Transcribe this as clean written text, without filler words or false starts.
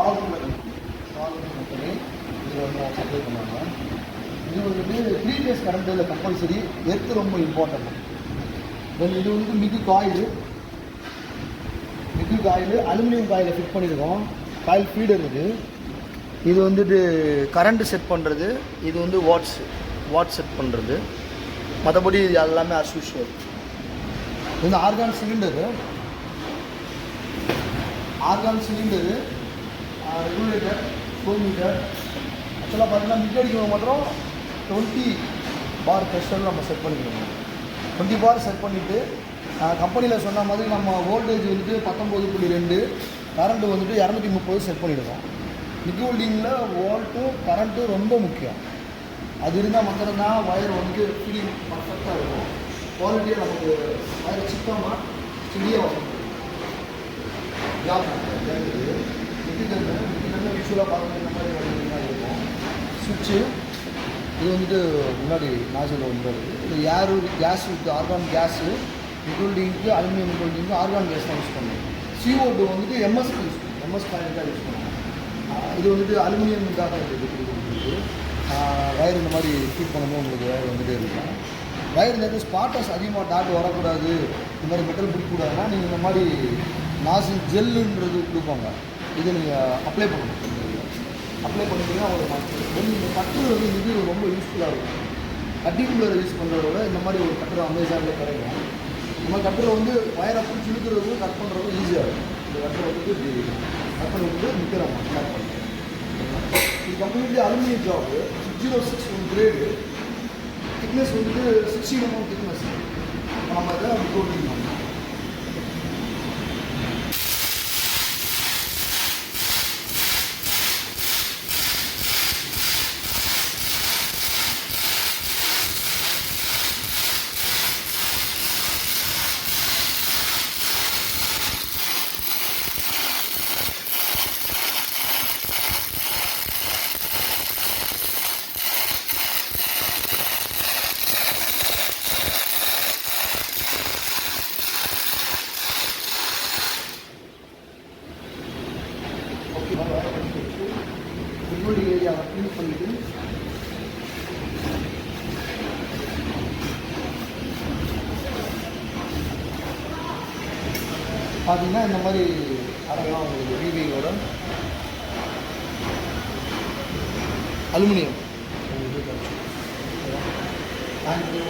Company இதில் வந்து supply பண்ணுவாங்க. இது வந்துட்டு 3 phase கரண்ட் இதில் கம்பல்சரி. எர்த்து ரொம்ப இம்பார்ட்டன்ட். தென் இது வந்துட்டு மிகு காயில் அலுமினியம் காயில் ஃபிட் பண்ணியிருக்கோம். காயில் ஃபீடர் இது வந்துட்டு கரண்ட் செட் பண்ணுறது. இது வந்து வாட்ஸ் செட் பண்ணுறது. மற்றபடி இது எல்லாமே அஸ் யூஷுவல். இது வந்து argon cylinder regulator flow meter. ஆக்சுவலாக பார்த்தீங்கன்னா மிட் அடிக்கிறது மாத்திரம் 20 bar ப்ரெஷர் நம்ம செட் பண்ணிக்கணும். 20 bar செட் பண்ணிவிட்டு கம்பெனியில் சொன்ன மாதிரி நம்ம வோல்டேஜ் வந்துட்டு 19.2, கரண்ட்டு வந்துட்டு 230 செட் பண்ணிவிடுவோம். மிக் வெல்டிங்கில் வோல்ட்டும் கரண்ட்டும் ரொம்ப முக்கியம். அது இருந்தால் மட்டும்தான் வயர் வந்து ஃபீலிங் பர்ஃபெக்டாக இருக்கும். குவாலிட்டியாக நமக்கு வயர் சிக்கமாக ஸ்டெடியாக வரும். மிட்டிகன்னு யூஸ்வலாக பார்க்குறது இந்த மாதிரி இருக்கும். சுவிட்சு இது வந்துட்டு முன்னாடி நாசில் வந்துடுது. இது gas with argon gas. MIG வெல்டிங்க்கு அலுமினியம் மிக் வெல்டிங்க்கு ஆர்கான் கேஸ் தான் யூஸ் பண்ணுவோம். CO2 வந்துட்டு எம்எஸ் யூஸ் பண்ணுவோம். எம்எஸ் காயின்காக யூஸ் பண்ணுவோம். இது வந்துட்டு அலுமினியமுக்காக இருக்குது. வயர் இந்த மாதிரி ஃபீட் பண்ணும்போது உங்களுக்கு வயர் வந்துகிட்டே இருக்கும். வயர் இந்த ஸ்பாட்டஸ் அதிகமாக டாட் வரக்கூடாது, இந்த மாதிரி மெட்டல் பிடிக்கக்கூடாதுன்னா நீங்கள் இந்த மாதிரி நாசில் ஜெல்லுன்றது கொடுப்பாங்க. இதை நீங்கள் அப்ளை பண்ணணும். அப்ளை பண்ணிட்டீங்கன்னா ஒரு மாதம். இந்த கட்டர் வந்து இது ரொம்ப யூஸ்ஃபுல்லாக இருக்கும். கட்டிங் குள்ளரை யூஸ் பண்ணுறத விட இந்த மாதிரி ஒரு கட்டர் அமேசானில் கிடைக்கும். நம்ம கட்டரை வந்து வயரை பிடிச்சி இழுக்கிறதுக்கும் கட் பண்ணுறதுக்கும் ஈஸியாக இருக்கும். இந்த கட்டரை வந்து இப்படி கட் பண்ணிட்டு நிற்கிறோம். கட் பண்ணி இது completely aluminium job. 606 grade. Thickness வந்துட்டு 16 mm திக்னஸ். நம்ம இதை அப்படி போட்டிருக்கோம். வெல்டிங் ஏரியாவை க்ளீன் பண்ணிவிட்டு பார்த்தீங்கன்னா இந்த மாதிரி அடங்கலாம் உங்களுக்கு விவியோட அலுமினியம். தேங்க்யூ.